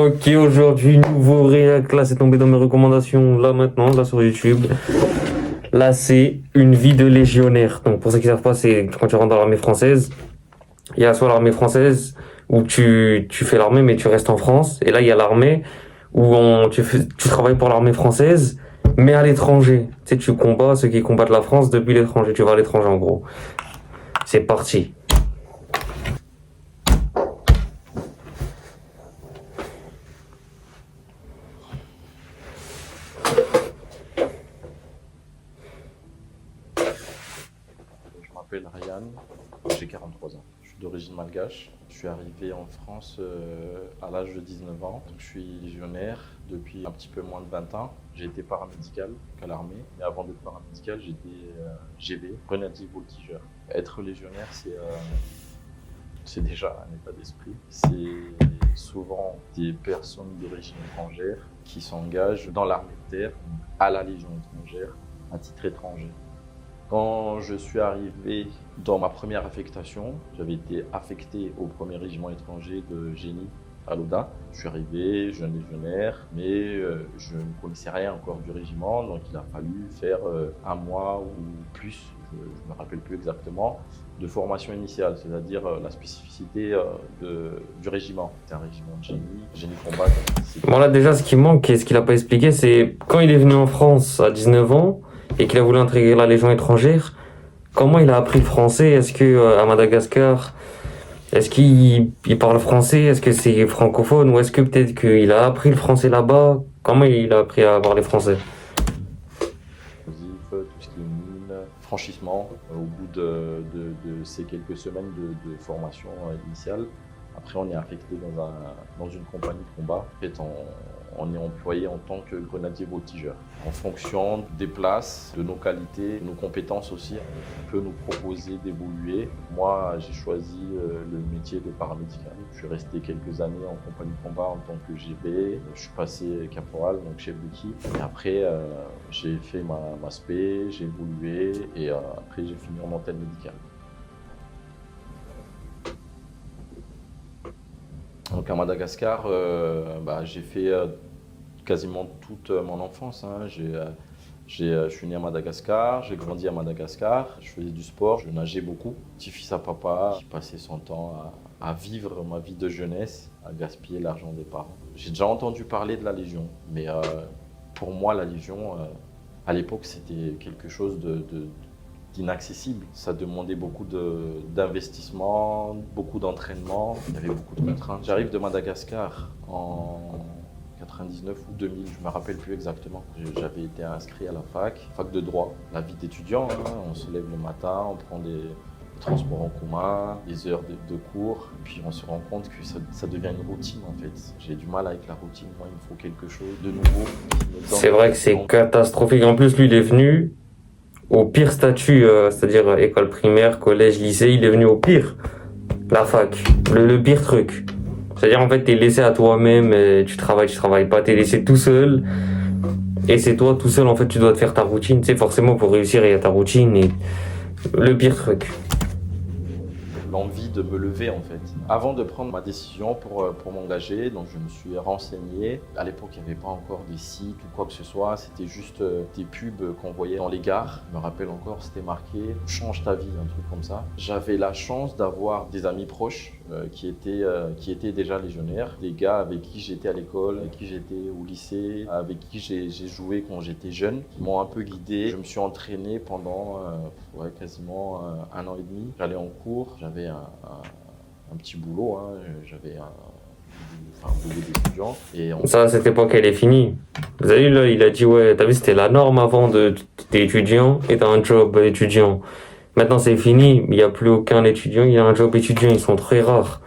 Ok, aujourd'hui, nouveau réac. Là, c'est tombé dans mes recommandations, là maintenant, là sur YouTube. Là, c'est une vie de légionnaire. Donc, pour ceux qui ne savent pas, c'est quand tu rentres dans l'armée française. Il y a soit l'armée française où tu fais l'armée, mais tu restes en France. Et là, il y a l'armée où tu travailles pour l'armée française, mais à l'étranger. Tu sais, tu combats ceux qui combattent la France depuis l'étranger. Tu vas à l'étranger, en gros. C'est parti. Je m'appelle Ryan, j'ai 43 ans. Je suis d'origine malgache. Je suis arrivé en France à l'âge de 19 ans. Donc, je suis légionnaire depuis un petit peu moins de 20 ans. J'ai été paramédical à l'armée. Mais avant d'être paramédical, j'étais GB, grenadier voltigeur. Être légionnaire, c'est déjà un état d'esprit. C'est souvent des personnes d'origine étrangère qui s'engagent dans l'armée de terre, à la Légion étrangère, à titre étranger. Quand je suis arrivé dans ma première affectation, j'avais été affecté au 1er régiment étranger de génie à l'Oda. Je suis arrivé, jeune légionnaire, mais je ne connaissais rien encore du régiment, donc il a fallu faire un mois ou plus, je ne me rappelle plus exactement, de formation initiale, c'est-à-dire la spécificité du régiment. C'est un régiment de génie combat. Bon, là, déjà, ce qui manque et ce qu'il n'a pas expliqué, c'est quand il est venu en France à 19 ans, et qu'il a voulu intégrer la Légion étrangère, comment il a appris le français? Est-ce que à Madagascar, est-ce qu'il parle français? Est-ce que c'est francophone? Ou est-ce que peut-être qu'il a appris le français là-bas? Comment il a appris à parler français? Tout ce qui est mine, franchissement, au bout de ces quelques semaines de formation initiale. Après, on est affecté dans une compagnie de combat. En fait, on est employé en tant que grenadier voltigeur. En fonction des places, de nos qualités, de nos compétences aussi, on peut nous proposer d'évoluer. Moi, j'ai choisi le métier de paramédical. Je suis resté quelques années en compagnie de combat en tant que GB. Je suis passé caporal, donc chef d'équipe. Et après, j'ai fait ma spé, j'ai évolué et après, j'ai fini en antenne médicale. Donc à Madagascar, j'ai fait quasiment toute mon enfance. Hein. Je suis né à Madagascar, j'ai grandi à Madagascar, je faisais du sport, je nageais beaucoup. Petit-fils à papa, j'ai passé son temps à vivre ma vie de jeunesse, à gaspiller l'argent des parents. J'ai déjà entendu parler de la Légion, mais pour moi, la Légion, à l'époque, c'était quelque chose d'inaccessible. Ça demandait beaucoup d'investissement, beaucoup d'entraînement, il y avait beaucoup de contraintes. J'arrive de Madagascar en 99 ou 2000, je ne me rappelle plus exactement. J'avais été inscrit à la fac de droit. La vie d'étudiant, hein, on se lève le matin, on prend des transports en commun, des heures de cours, puis on se rend compte que ça devient une routine en fait. J'ai du mal avec la routine, moi il me faut quelque chose de nouveau. C'est vrai que c'est catastrophique. En plus, lui, il est venu au pire statut, c'est-à-dire école primaire, collège, lycée, il est venu au pire, la fac, le pire truc. C'est-à-dire en fait t'es laissé à toi-même, tu travailles pas, t'es laissé tout seul, et c'est toi tout seul en fait tu dois te faire ta routine, tu sais forcément pour réussir il y a ta routine et le pire truc. L'envie de me lever en fait. Avant de prendre ma décision pour m'engager, donc je me suis renseigné. À l'époque, il n'y avait pas encore des sites ou quoi que ce soit, c'était juste des pubs qu'on voyait dans les gares. Je me rappelle encore, c'était marqué « Change ta vie », un truc comme ça. J'avais la chance d'avoir des amis proches qui étaient déjà légionnaires, des gars avec qui j'étais à l'école, avec qui j'étais au lycée, avec qui j'ai joué quand j'étais jeune, qui m'ont un peu guidé. Je me suis entraîné pendant quasiment un an et demi. J'allais en cours, j'avais un petit boulot, hein. J'avais un boulot d'étudiant. Ça, cette époque, elle est finie. Vous avez vu, là, il a dit, ouais, t'as vu, c'était la norme avant t'es étudiant et t'as un job étudiant. Maintenant, c'est fini, il n'y a plus aucun étudiant, il y a un job étudiant, ils sont très rares.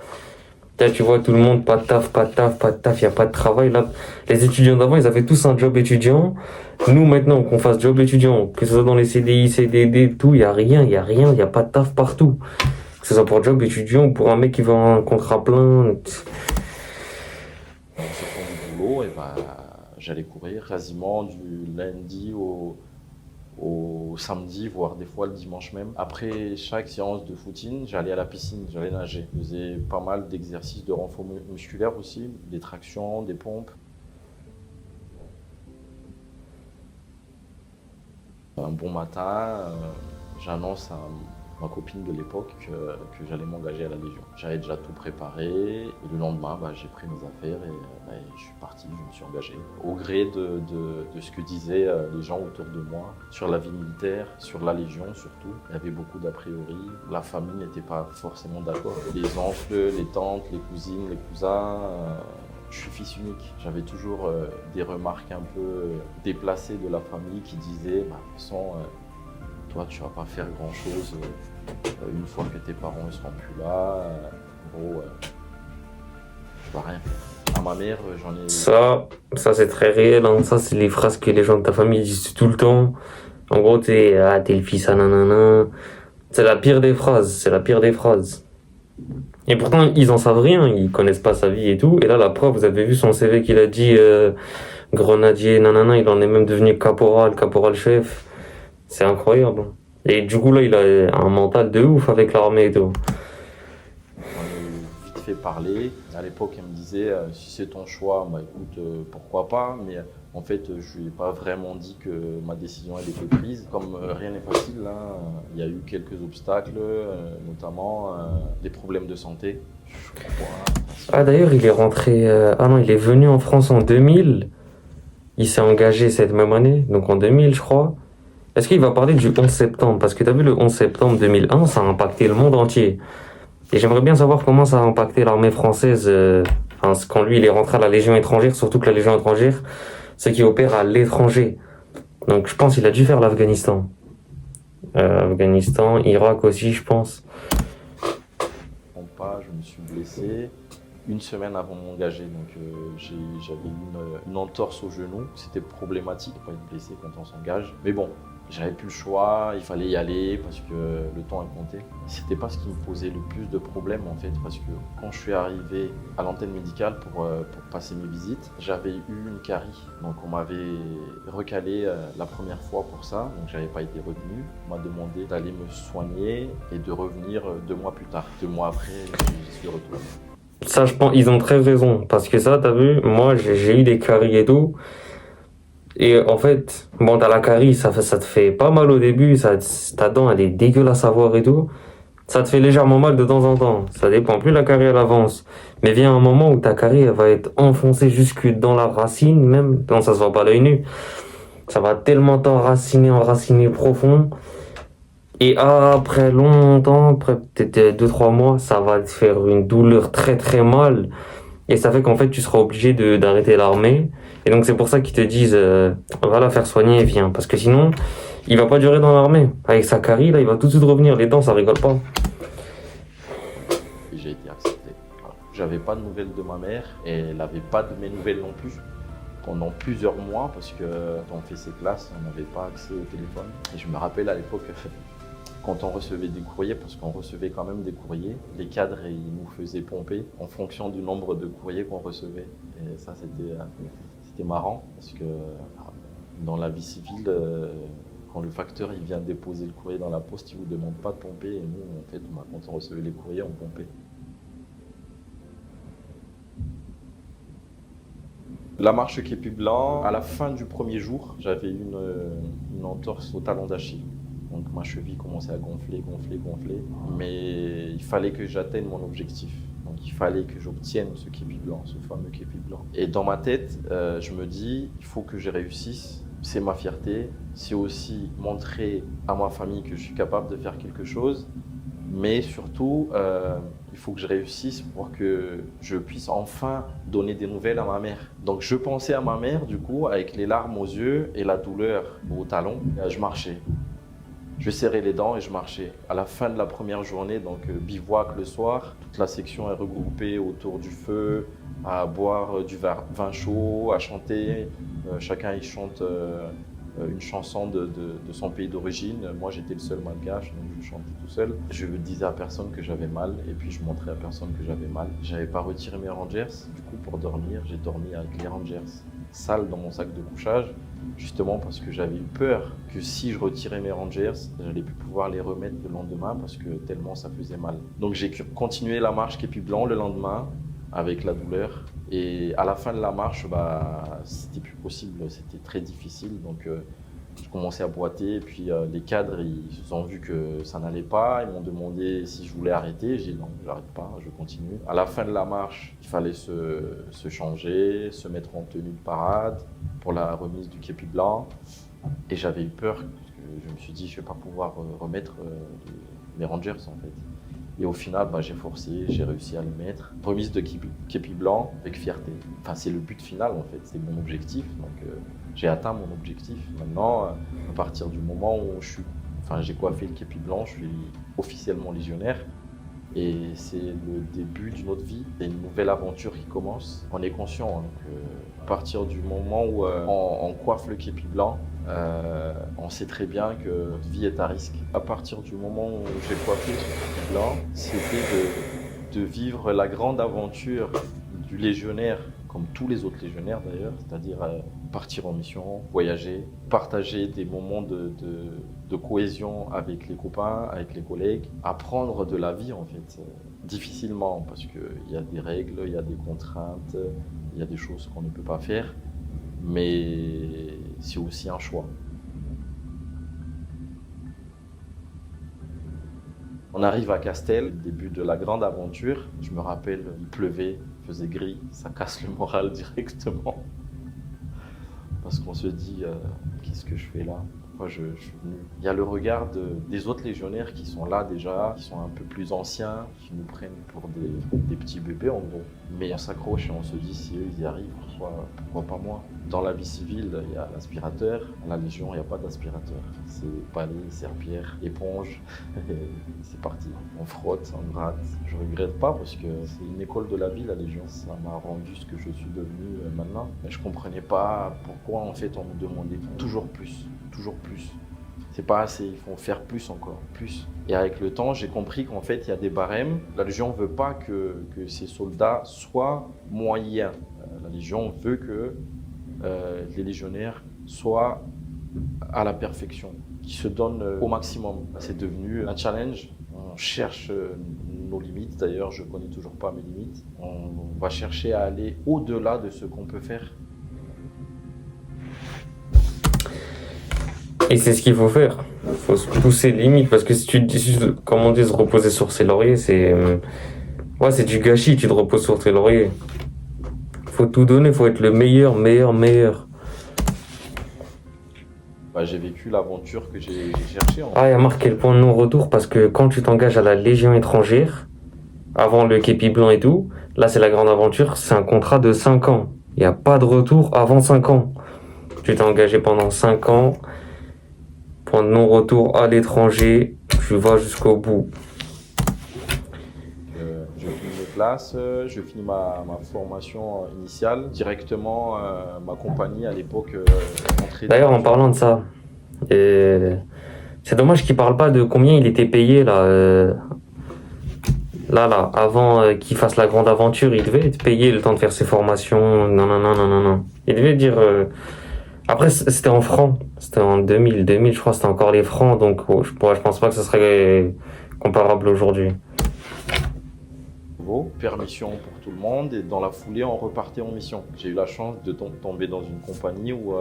Là, tu vois, tout le monde, pas de taf, il n'y a pas de travail. Là, les étudiants d'avant, ils avaient tous un job étudiant. Nous, maintenant, qu'on fasse job étudiant, que ce soit dans les CDI, CDD, tout, il n'y a rien, il n'y a pas de taf partout. Que ce soit pour job étudiant ou pour un mec qui veut un contrat plein. En sortant du boulot, j'allais courir quasiment du lundi au au samedi, voire des fois le dimanche même. Après chaque séance de footing, j'allais à la piscine, j'allais nager. Je faisais pas mal d'exercices de renfort musculaire aussi, des tractions, des pompes. Un bon matin, j'annonce à ma copine de l'époque que j'allais m'engager à la Légion. J'avais déjà tout préparé et le lendemain, j'ai pris mes affaires et je suis parti, je me suis engagé. Au gré de ce que disaient les gens autour de moi sur la vie militaire, sur la Légion surtout, il y avait beaucoup d'a priori. La famille n'était pas forcément d'accord. Les oncles, les tantes, les cousines, les cousins. Je suis fils unique. J'avais toujours des remarques un peu déplacées de la famille qui disaient de toute façon, toi, tu vas pas faire grand-chose une fois que tes parents ne seront plus là. En gros, tu vas rien faire. À ma mère, j'en ai... Ça c'est très réel, hein. Ça, c'est les phrases que les gens de ta famille disent tout le temps. En gros, t'es le fils à nanana. C'est la pire des phrases, c'est la pire des phrases. Et pourtant, ils en savent rien, ils connaissent pas sa vie et tout. Et là, la preuve, vous avez vu son CV qu'il a dit grenadier, nanana, il en est même devenu caporal-chef. C'est incroyable. Et du coup, là, il a un mental de ouf avec l'armée et tout. J'en ai vite fait parler. À l'époque, elle me disait si c'est ton choix, écoute, pourquoi pas. Mais en fait, je lui ai pas vraiment dit que ma décision elle était prise. Comme rien n'est facile, hein, il y a eu quelques obstacles, notamment des problèmes de santé. Je crois. Ah, d'ailleurs, il est rentré. Ah non, il est venu en France en 2000. Il s'est engagé cette même année, donc en 2000, je crois. Est-ce qu'il va parler du 11 septembre? Parce que t'as vu, le 11 septembre 2001, ça a impacté le monde entier. Et j'aimerais bien savoir comment ça a impacté l'armée française quand lui, il est rentré à la Légion étrangère, surtout que la Légion étrangère, c'est qui opère à l'étranger. Donc je pense qu'il a dû faire l'Afghanistan. Afghanistan, Irak aussi, je pense. Je me suis blessé une semaine avant de m'engager, donc j'avais une entorse au genou. C'était problématique de pas être blessé quand on s'engage, mais bon, j'avais plus le choix, il fallait y aller parce que le temps est compté. C'était pas ce qui me posait le plus de problèmes en fait, parce que quand je suis arrivé à l'antenne médicale pour passer mes visites, j'avais eu une carie, donc on m'avait recalé la première fois pour ça, donc j'avais pas été retenu. On m'a demandé d'aller me soigner et de revenir 2 mois plus tard. 2 mois après, j'y suis retourné. Ça, je pense, ils ont très raison. Parce que ça, t'as vu, moi, j'ai eu des caries et tout. Et en fait, bon, t'as la carie, ça te fait pas mal au début. Ta dent, elle est dégueulasse à voir et tout. Ça te fait légèrement mal de temps en temps. Ça dépend, plus la carie, elle avance. Mais vient un moment où ta carie, elle va être enfoncée jusque dans la racine, même. Non, ça se voit pas à l'œil nu. Ça va tellement enraciner profond. Et après longtemps, après peut-être 2-3 mois, ça va te faire une douleur très très mal. Et ça fait qu'en fait, tu seras obligé d'arrêter l'armée. Et donc, c'est pour ça qu'ils te disent, va la faire soigner et viens. Parce que sinon, il va pas durer dans l'armée. Avec sa carie, là, il va tout de suite revenir. Les dents, ça rigole pas. Et j'ai été accepté. Voilà. J'avais pas de nouvelles de ma mère et elle n'avait pas de mes nouvelles non plus. Pendant plusieurs mois, parce que quand on fait ses classes, on n'avait pas accès au téléphone. Et je me rappelle à l'époque, quand on recevait des courriers, parce qu'on recevait quand même des courriers, les cadres, ils nous faisaient pomper en fonction du nombre de courriers qu'on recevait. Et ça, c'était marrant, parce que dans la vie civile, quand le facteur il vient déposer le courrier dans la poste, il ne vous demande pas de pomper. Et nous, en fait, quand on recevait les courriers, on pompait. La marche képi blanc, à la fin du premier jour, j'avais une entorse au talon d'Achille. Donc ma cheville commençait à gonfler. Mais il fallait que j'atteigne mon objectif. Donc il fallait que j'obtienne ce képi blanc, ce fameux képi blanc. Et dans ma tête, je me dis, il faut que je réussisse. C'est ma fierté. C'est aussi montrer à ma famille que je suis capable de faire quelque chose. Mais surtout, il faut que je réussisse pour que je puisse enfin donner des nouvelles à ma mère. Donc je pensais à ma mère, du coup, avec les larmes aux yeux et la douleur au talon. Je marchais. Je serrais les dents et je marchais. À la fin de la première journée, donc bivouac le soir, toute la section est regroupée autour du feu, à boire du vin chaud, à chanter. Chacun y chante une chanson de son pays d'origine. Moi, j'étais le seul malgache, donc je chantais tout seul. Je ne disais à personne que j'avais mal, et puis je montrais à personne que j'avais mal. J'avais pas retiré mes rangers. Du coup, pour dormir, j'ai dormi avec les rangers sales dans mon sac de couchage, justement parce que j'avais eu peur que si je retirais mes rangers, j'allais plus pouvoir les remettre le lendemain parce que tellement ça faisait mal. Donc j'ai continué la marche Képi Blanc le lendemain avec la douleur. Et à la fin de la marche, c'était plus possible, c'était très difficile. Donc je commençais à boiter, et puis les cadres, ils ont vu que ça n'allait pas. Ils m'ont demandé si je voulais arrêter. J'ai dit non, j'arrête pas, je continue. À la fin de la marche, il fallait se changer, se mettre en tenue de parade pour la remise du képi blanc. Et j'avais eu peur, parce que je me suis dit, je ne vais pas pouvoir remettre mes rangers en fait. Et au final, j'ai forcé, j'ai réussi à le mettre. Remise de képi blanc avec fierté. Enfin, c'est le but final en fait, c'est mon objectif. Donc j'ai atteint mon objectif. Maintenant, à partir du moment où j'ai coiffé le képi blanc, je suis officiellement légionnaire. Et c'est le début d'une autre vie, c'est une nouvelle aventure qui commence. On est conscient, hein, que à partir du moment où on coiffe le képi blanc, on sait très bien que notre vie est à risque. À partir du moment où j'ai coiffé ce képi blanc, c'était de vivre la grande aventure du légionnaire, comme tous les autres légionnaires d'ailleurs, c'est-à-dire partir en mission, voyager, partager des moments de cohésion avec les copains, avec les collègues, apprendre de la vie en fait, difficilement parce qu'il y a des règles, il y a des contraintes, il y a des choses qu'on ne peut pas faire, mais c'est aussi un choix. On arrive à Castel, début de la grande aventure. Je me rappelle, il pleuvait, il faisait gris, ça casse le moral directement. Parce qu'on se dit, qu'est-ce que je fais là? Pourquoi je suis venu? Il y a le regard des autres légionnaires qui sont là déjà, qui sont un peu plus anciens, qui nous prennent pour des petits bébés en gros. Mais on s'accroche et on se dit, si eux ils y arrivent, pourquoi pas moi? Dans la vie civile, il y a l'aspirateur. À la Légion, il n'y a pas d'aspirateur. C'est balai, serpillère, éponge. C'est parti. On frotte, on gratte. Je regrette pas parce que c'est une école de la vie, la Légion. Ça m'a rendu ce que je suis devenu maintenant. Mais je comprenais pas pourquoi en fait on nous demandait toujours plus. Toujours plus. C'est pas assez, il faut faire plus encore, plus. Et avec le temps, j'ai compris qu'en fait, il y a des barèmes. La Légion ne veut pas que ces soldats soient moyens. La Légion veut que les légionnaires soient à la perfection, qui se donnent au maximum. C'est devenu un challenge. On cherche nos limites. D'ailleurs, je ne connais toujours pas mes limites. On va chercher à aller au-delà de ce qu'on peut faire. Et c'est ce qu'il faut faire. Il faut se pousser limite parce que si tu te dis juste, comme on dit, se reposer sur ses lauriers, c'est du gâchis. Tu te reposes sur tes lauriers. Faut tout donner, faut être le meilleur. J'ai vécu l'aventure que j'ai cherchée. Il y a marqué le point de non-retour parce que quand tu t'engages à la Légion étrangère, avant le képi blanc et tout, là c'est la grande aventure, c'est un contrat de 5 ans. Il n'y a pas de retour avant 5 ans. Tu t'es engagé pendant 5 ans. Point de non-retour à l'étranger, tu vas jusqu'au bout. Je finis mes classes, je finis ma formation initiale. Directement, ma compagnie à l'époque entrait. D'ailleurs, en parlant de ça, c'est dommage qu'il parle pas de combien il était payé là. Là, avant qu'il fasse la grande aventure, il devait être payé le temps de faire ses formations. Non. Il devait dire. Après, c'était en francs. C'était en 2000, je crois, c'était encore les francs. Donc, je pense pas que ce serait comparable aujourd'hui. Permission pour tout le monde. Et dans la foulée, on repartait en mission. J'ai eu la chance de tomber dans une compagnie où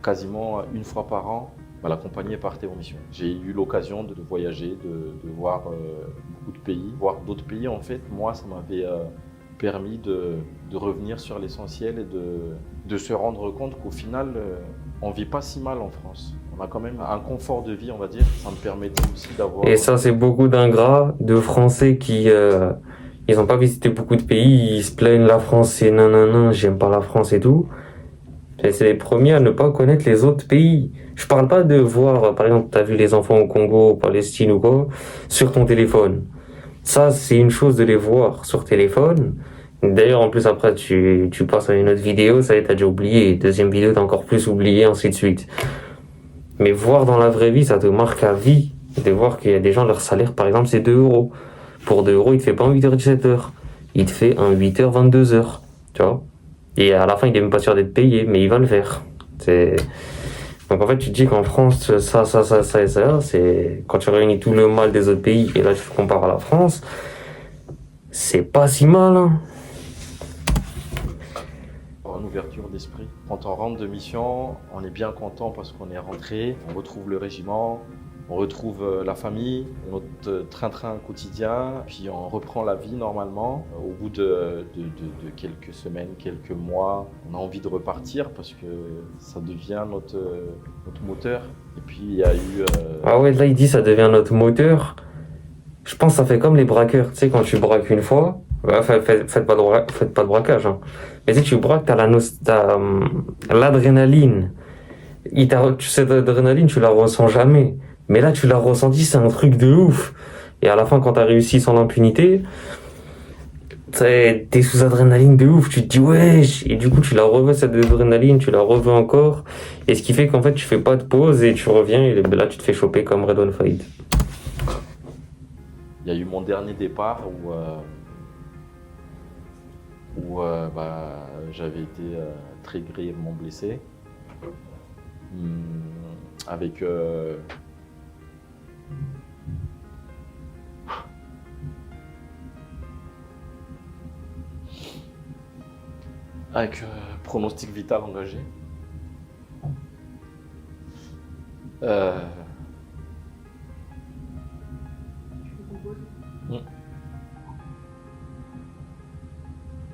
quasiment une fois par an, la compagnie partait en mission. J'ai eu l'occasion de voyager, de voir beaucoup de pays, voir d'autres pays. En fait, moi, ça m'avait permis de revenir sur l'essentiel et de se rendre compte qu'au final, on ne vit pas si mal en France. On a quand même un confort de vie, on va dire. Ça me permettait aussi d'avoir... Et ça, c'est beaucoup d'ingrats, de Français qui... ils n'ont pas visité beaucoup de pays, ils se plaignent la France, c'est non, j'aime pas la France et tout. Et c'est les premiers à ne pas connaître les autres pays. Je parle pas de voir, par exemple, t'as vu les enfants au Congo, au Palestine ou quoi, sur ton téléphone. Ça, c'est une chose de les voir sur téléphone. D'ailleurs, en plus, après, tu passes à une autre vidéo, ça y est, t'as déjà oublié. Deuxième vidéo, t'as encore plus oublié, ainsi de suite. Mais voir dans la vraie vie, ça te marque à vie. De voir qu'il y a des gens, leur salaire, par exemple, c'est 2 euros. Pour 2 euros, il te fait pas un 8h-17h. Il te fait un 8h-22h. Tu vois? Et à la fin, il est même pas sûr d'être payé, mais il va le faire. C'est... Donc en fait, tu te dis qu'en France, ça et ça, c'est quand tu réunis tout le mal des autres pays, et là tu te compares à la France, c'est pas si mal, hein. Une ouverture d'esprit. Quand on rentre de mission, on est bien content parce qu'on est rentré, on retrouve le régiment, on retrouve la famille, notre train-train quotidien, puis on reprend la vie normalement. Au bout de quelques semaines, quelques mois, on a envie de repartir parce que ça devient notre moteur. Et puis il y a eu... Ah ouais, là il dit ça devient notre moteur. Je pense que ça fait comme les braqueurs, tu sais, quand tu braques une fois, faites pas de braquage, hein. Mais si tu braques, t'as l'adrénaline. Cette adrénaline, tu la ressens jamais. Mais là, tu l'as ressenti, c'est un truc de ouf. Et à la fin, quand t'as réussi sans l'impunité, t'es sous adrénaline de ouf. Tu te dis, wesh. Et du coup, tu la reveux, cette adrénaline, tu la reveux encore. Et ce qui fait qu'en fait, tu fais pas de pause et tu reviens. Et là, tu te fais choper comme Red One Fight. Il y a eu mon dernier départ où j'avais été très grièvement blessé. Avec pronostic vital engagé.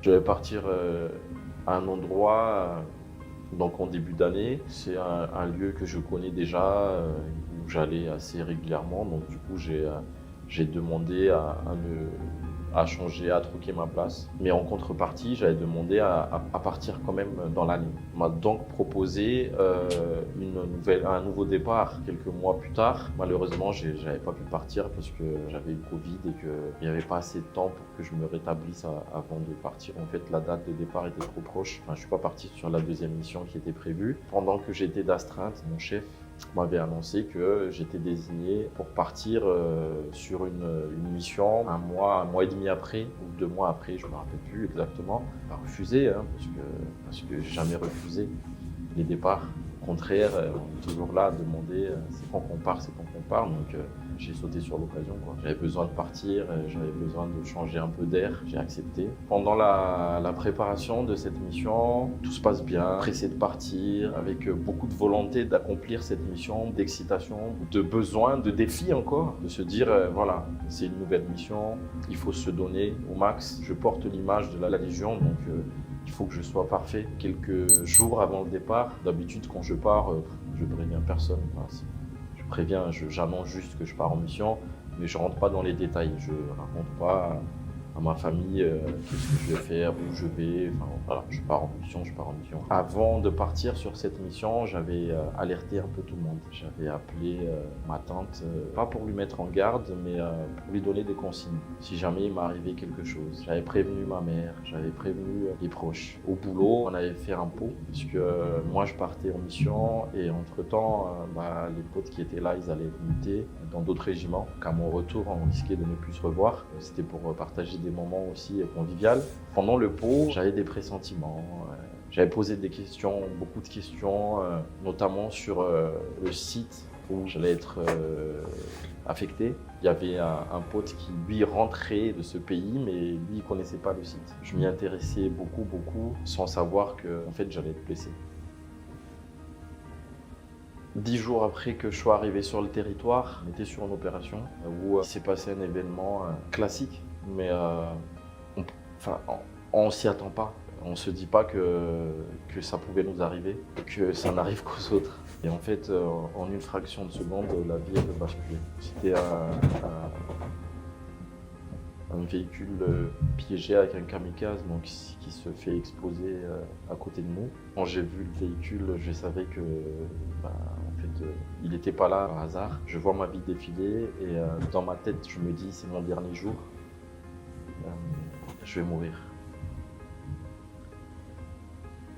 Je vais partir à un endroit, donc en début d'année. C'est un lieu que je connais déjà, où j'allais assez régulièrement. Donc du coup, j'ai demandé à changer, à troquer ma place. Mais en contrepartie, j'avais demandé à partir quand même dans l'année. On m'a donc proposé un nouveau départ quelques mois plus tard. Malheureusement, j'avais pas pu partir parce que j'avais eu le Covid et qu'il n'y avait pas assez de temps pour que je me rétablisse avant de partir. En fait, la date de départ était trop proche. Enfin, je suis pas parti sur la deuxième mission qui était prévue. Pendant que j'étais d'astreinte, mon chef m'avait annoncé que j'étais désigné pour partir sur une mission un mois et demi après, ou 2 mois après, je ne me rappelle plus exactement. Pas refusé, hein, parce que j'ai jamais refusé les départs. Au contraire, on est toujours là à demander c'est quand qu'on part, c'est quand qu'on part. Donc j'ai sauté sur l'occasion, quoi. J'avais besoin de partir, j'avais besoin de changer un peu d'air, j'ai accepté. Pendant la préparation de cette mission, tout se passe bien, pressé de partir, avec beaucoup de volonté d'accomplir cette mission, d'excitation, de besoin, de défi encore, de se dire voilà, c'est une nouvelle mission, il faut se donner au max. Je porte l'image de la Légion, donc il faut que je sois parfait. Quelques jours avant le départ, d'habitude quand je pars, je préviens personne. Je préviens, j'annonce juste que je pars en mission, mais je ne rentre pas dans les détails. Je ne raconte pas à ma famille qu'est-ce que je vais faire, où je vais. Enfin, voilà, je pars en mission, je pars en mission. Avant de partir sur cette mission, j'avais alerté un peu tout le monde. J'avais appelé ma tante, pas pour lui mettre en garde, mais pour lui donner des consignes. Si jamais il m'arrivait quelque chose. J'avais prévenu ma mère, j'avais prévenu les proches. Au boulot, on avait fait un pot, puisque moi je partais en mission et entre-temps, les potes qui étaient là, ils allaient être mutés dans d'autres régiments. Qu'à mon retour, on risquait de ne plus se revoir. C'était pour partager des moments aussi conviviaux. Pendant le pot, j'avais des pressentiments. J'avais posé des questions, beaucoup de questions, notamment sur le site où j'allais être affecté. Il y avait un pote qui, lui, rentrait de ce pays, mais lui, il ne connaissait pas le site. Je m'y intéressais beaucoup, sans savoir que, en fait, j'allais être blessé. 10 jours après que je sois arrivé sur le territoire, on était sur une opération où il s'est passé un événement classique, mais on ne s'y attend pas. On ne se dit pas que ça pouvait nous arriver, que ça n'arrive qu'aux autres. Et en fait, en une fraction de seconde, la vie elle a basculé. C'était un véhicule piégé avec un kamikaze donc, qui se fait exploser à côté de nous. Quand j'ai vu le véhicule, je savais que il n'était pas là par hasard. Je vois ma vie défiler et dans ma tête, je me dis c'est mon dernier jour, je vais mourir.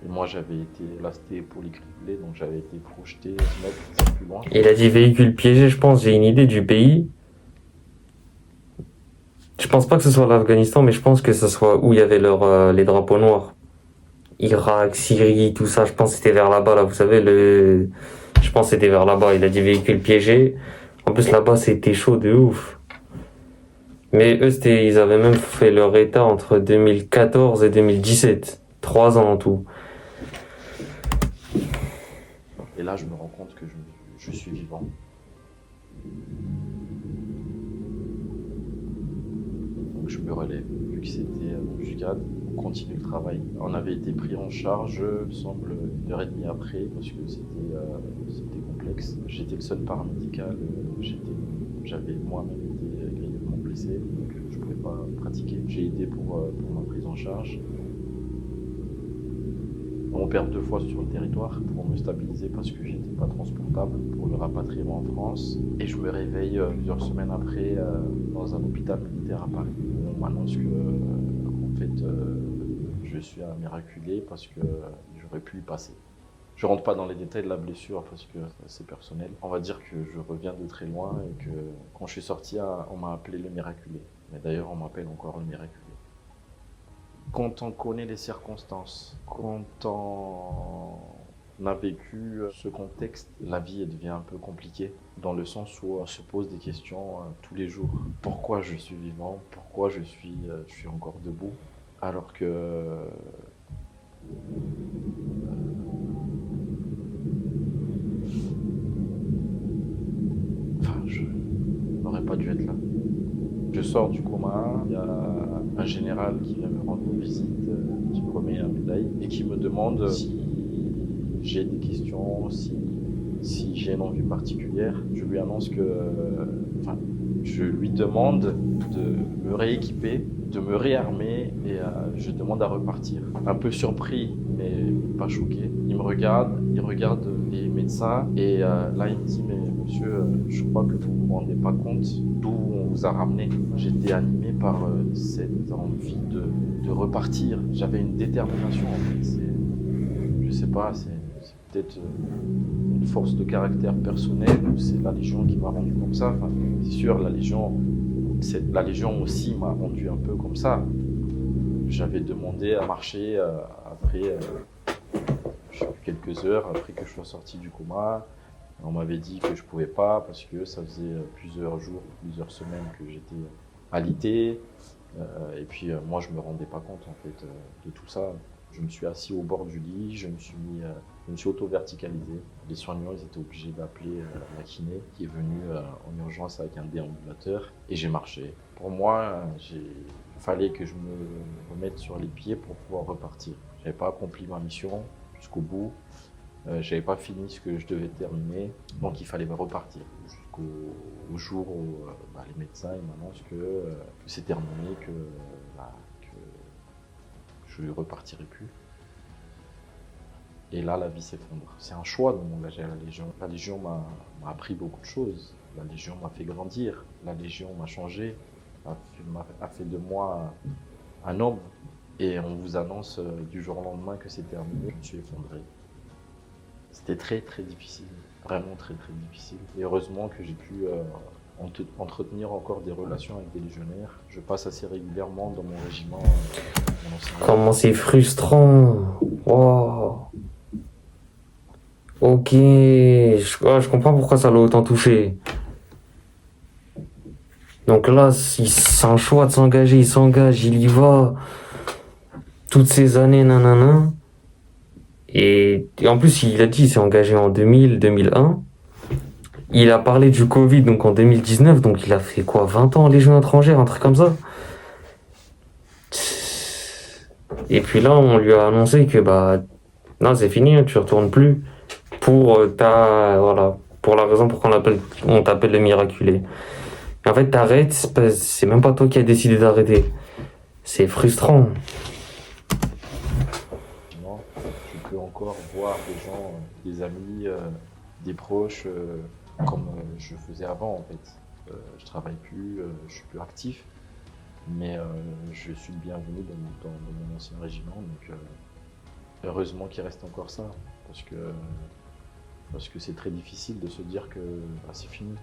Et moi, là c'était pour les criblés, donc j'avais été projeté 10 mètres plus loin. Il a dit véhicule piégé, je pense, j'ai une idée du pays. Je pense pas que ce soit l'Afghanistan, mais je pense que ce soit où il y avait les drapeaux noirs. Irak, Syrie, tout ça, je pense que c'était vers là-bas, là, vous savez, je pense que c'était vers là-bas, il a dit véhicule piégé. En plus, là-bas, c'était chaud de ouf. Mais eux, ils avaient même fait leur état entre 2014 et 2017. 3 ans en tout. Et là, je me rends compte que je suis vivant. Donc je me relève. Vu que c'était l'embuscade, on continue le travail. On avait été pris en charge, il me semble, 1h30 après, parce que c'était complexe. J'étais le seul paramédical, j'avais moi-même été grièvement blessé, donc je ne pouvais pas pratiquer. J'ai aidé pour ma prise en charge. On perd 2 fois sur le territoire pour me stabiliser parce que j'étais pas transportable pour le rapatriement en France. Et je me réveille plusieurs semaines après dans un hôpital militaire à Paris. On m'annonce que en fait, je suis un miraculé parce que j'aurais pu y passer. Je rentre pas dans les détails de la blessure parce que c'est personnel. On va dire que je reviens de très loin et que quand je suis sorti, on m'a appelé le miraculé. Mais d'ailleurs, on m'appelle encore le miraculé. Quand on connaît les circonstances, quand on a vécu ce contexte, la vie devient un peu compliquée, dans le sens où on se pose des questions tous les jours. Pourquoi je suis vivant? Pourquoi je suis encore debout? Alors que je n'aurais pas dû être là. Je sors du coma, il y a un général qui vient me rendre visite, qui me remet une médaille et qui me demande si j'ai des questions, si j'ai une envie particulière. Je lui annonce que, je lui demande de me rééquiper, de me réarmer et je demande à repartir. Un peu surpris, mais pas choqué. Il me regarde, il regarde les médecins et là il me dit mais monsieur, je crois que vous ne vous rendez pas compte d'où on vous a ramené. J'étais animé par cette envie de repartir. J'avais une détermination en fait. Je sais pas, c'est peut-être une force de caractère personnelle ou c'est la Légion qui m'a rendu comme ça. Enfin, c'est sûr, la Légion aussi m'a rendu un peu comme ça. J'avais demandé à marcher après quelques heures après que je sois sorti du coma. On m'avait dit que je pouvais pas parce que ça faisait plusieurs jours, plusieurs semaines que j'étais alité. Et puis moi, je me rendais pas compte en fait de tout ça. Je me suis assis au bord du lit, je me suis auto-verticalisé. Les soignants, ils étaient obligés d'appeler la kiné qui est venue en urgence avec un déambulateur et j'ai marché. Pour moi, il fallait que je me remette sur les pieds pour pouvoir repartir. J'avais pas accompli ma mission jusqu'au bout. J'avais pas fini ce que je devais terminer, donc il fallait me repartir jusqu'au jour où les médecins ils m'annoncent que c'est terminé, que je ne repartirai plus. Et là, la vie s'effondre. C'est un choix de m'engager à la Légion. La Légion m'a appris beaucoup de choses. La Légion m'a fait grandir. La Légion m'a changé, a fait de moi un homme. Et on vous annonce du jour au lendemain que c'est terminé. Je me suis effondré. C'était très très difficile, vraiment très très difficile. Et heureusement que j'ai pu entretenir encore des relations avec des légionnaires. Je passe assez régulièrement dans mon régiment. Comment c'est frustrant. Wow. Ok, je comprends pourquoi ça l'a autant touché. Donc là, c'est un choix de s'engager, il s'engage, il y va. Toutes ces années, nanana. Et en plus, il a dit, il s'est engagé en 2000, 2001. Il a parlé du Covid, donc en 2019, donc il a fait quoi, 20 ans en Légion étrangère, un truc comme ça. Et puis là, on lui a annoncé que non, c'est fini, hein, tu retournes plus pour pour la raison pour on t'appelle le miraculé. Et en fait, t'arrêtes, c'est même pas toi qui as décidé d'arrêter. C'est frustrant. Je peux encore voir des gens, des amis, des proches, comme je faisais avant en fait. Je travaille plus, je suis plus actif, mais je suis le bienvenu dans mon ancien régiment. Donc heureusement qu'il reste encore ça, parce que c'est très difficile de se dire que bah, c'est fini.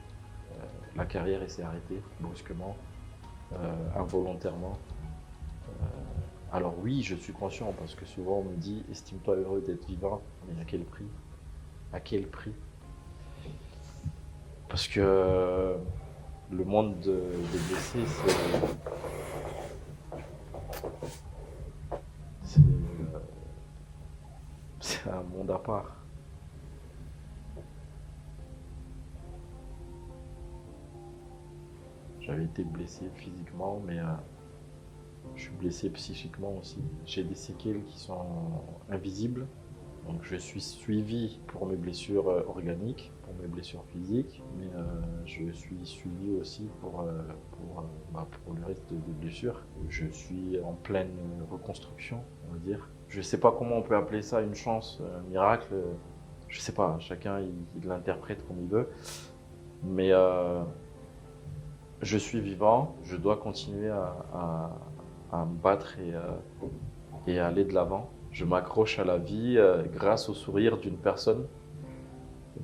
La carrière elle s'est arrêtée brusquement, involontairement. Alors oui, je suis conscient parce que souvent on me dit estime-toi heureux d'être vivant, mais à quel prix? À quel prix? Parce que le monde des blessés, c'est c'est un monde à part. J'avais été blessé physiquement, mais je suis blessé psychiquement aussi. J'ai des séquelles qui sont invisibles. Donc je suis suivi pour mes blessures organiques, pour mes blessures physiques, mais je suis suivi aussi pour le reste des blessures. Je suis en pleine reconstruction, on va dire. Je ne sais pas comment on peut appeler ça une chance, un miracle. Je ne sais pas, chacun il l'interprète comme il veut. Mais je suis vivant, je dois continuer à me battre et à aller de l'avant. Je m'accroche à la vie grâce au sourire d'une personne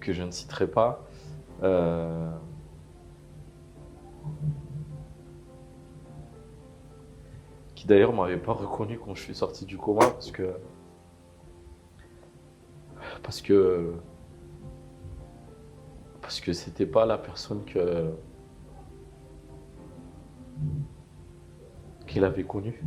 que je ne citerai pas. Qui d'ailleurs ne m'avait pas reconnu quand je suis sorti du coma parce que c'était pas la personne qu'il avait connue.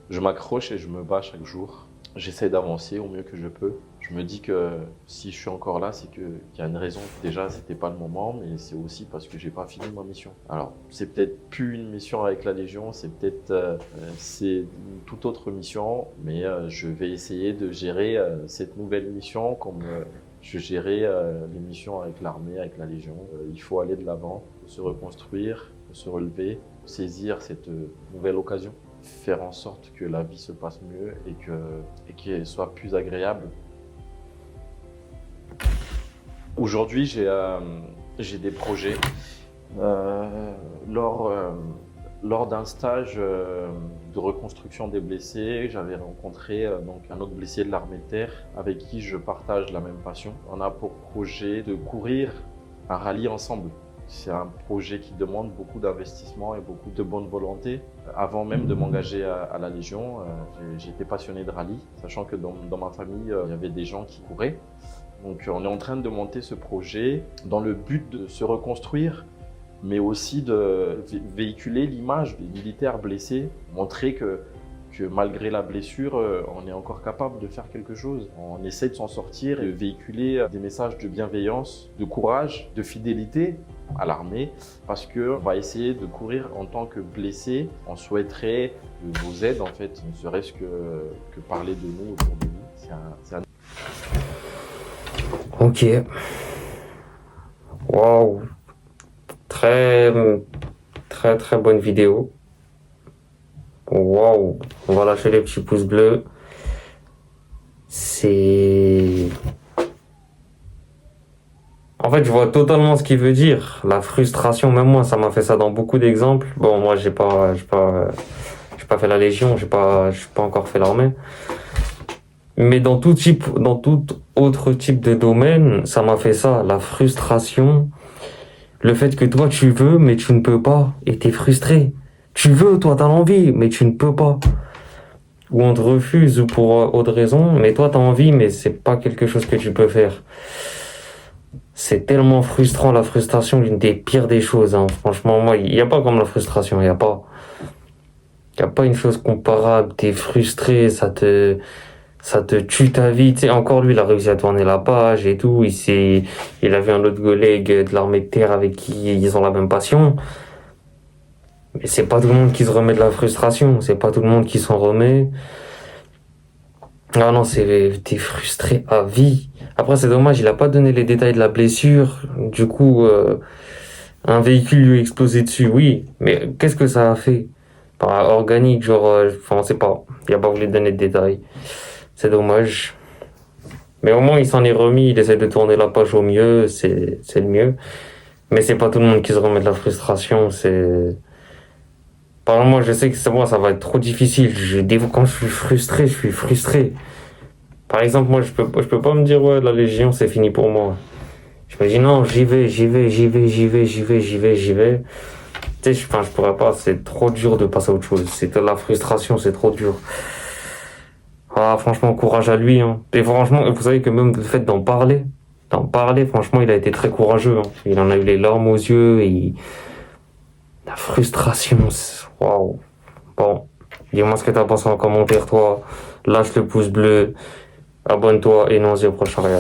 Je m'accroche et je me bats chaque jour. J'essaie d'avancer au mieux que je peux. Je me dis que si je suis encore là, c'est qu'il y a une raison. Déjà, c'était pas le moment, mais c'est aussi parce que j'ai pas fini ma mission. Alors, c'est peut-être plus une mission avec la Légion, c'est une toute autre mission, mais je vais essayer de gérer cette nouvelle mission comme je gérais les missions avec l'armée, avec la Légion. Il faut aller de l'avant, se reconstruire, se relever, saisir cette nouvelle occasion, faire en sorte que la vie se passe mieux et qu'elle soit plus agréable. Aujourd'hui, j'ai des projets. Lors d'un stage de reconstruction des blessés, j'avais rencontré donc un autre blessé de l'armée de terre avec qui je partage la même passion. On a pour projet de courir un rallye ensemble. C'est un projet qui demande beaucoup d'investissement et beaucoup de bonne volonté. Avant même de m'engager à la Légion, j'étais passionné de rallye, sachant que dans ma famille, il y avait des gens qui couraient. Donc on est en train de monter ce projet dans le but de se reconstruire, mais aussi de véhiculer l'image des militaires blessés, montrer que malgré la blessure, on est encore capable de faire quelque chose. On essaie de s'en sortir et de véhiculer des messages de bienveillance, de courage, de fidélité à l'armée, parce qu'on va essayer de courir en tant que blessé. On souhaiterait vos aides, en fait, ne serait-ce que parler de nous autour de nous. Ok. Waouh. Très, très, très bonne vidéo. Waouh. On va lâcher les petits pouces bleus. En fait, je vois totalement ce qu'il veut dire. La frustration, même moi, ça m'a fait ça dans beaucoup d'exemples. Bon, moi, j'ai pas fait la Légion, j'ai pas encore fait l'armée. Mais dans tout autre type de domaine, ça m'a fait ça. La frustration, le fait que toi, tu veux, mais tu ne peux pas, et t'es frustré. Tu veux, toi, t'as l'envie, mais tu ne peux pas. Ou on te refuse, ou pour autre raison, mais toi, t'as envie, mais c'est pas quelque chose que tu peux faire. C'est tellement frustrant, la frustration, l'une des pires des choses, hein. Franchement, moi, il n'y a pas comme la frustration, il n'y a pas une chose comparable. T'es frustré, ça te tue ta vie. Tu sais, encore lui, il a réussi à tourner la page et tout. Il avait un autre collègue de l'armée de terre avec qui ils ont la même passion. Mais c'est pas tout le monde qui se remet de la frustration. C'est pas tout le monde qui s'en remet. Ah non, t'es frustré à vie. Après, c'est dommage, il a pas donné les détails de la blessure. Du coup, un véhicule lui a explosé dessus, oui. Mais qu'est-ce que ça a fait? Organique, genre, enfin, on sait pas. Il a pas voulu donner de détails. C'est dommage. Mais au moins, il s'en est remis, il essaie de tourner la page au mieux, c'est le mieux. Mais c'est pas tout le monde qui se remet de la frustration, Par exemple, moi, je sais que c'est moi, ça va être trop difficile. Des fois, quand je suis frustré, je suis frustré. Par exemple, moi, je peux pas me dire, ouais, la Légion, c'est fini pour moi. Je me dis, non, j'y vais, j'y vais, j'y vais, j'y vais, j'y vais, j'y vais, j'y vais. Tu sais, enfin, je pourrais pas, c'est trop dur de passer à autre chose. C'est de la frustration, c'est trop dur. Ah, franchement, courage à lui, hein. Et franchement, vous savez que même le fait d'en parler, franchement, il a été très courageux, hein. Il en a eu les larmes aux yeux et la frustration, waouh. Bon, dis-moi ce que t'as pensé en commentaire, toi. Lâche le pouce bleu, abonne-toi et nous on se dit au prochain réel.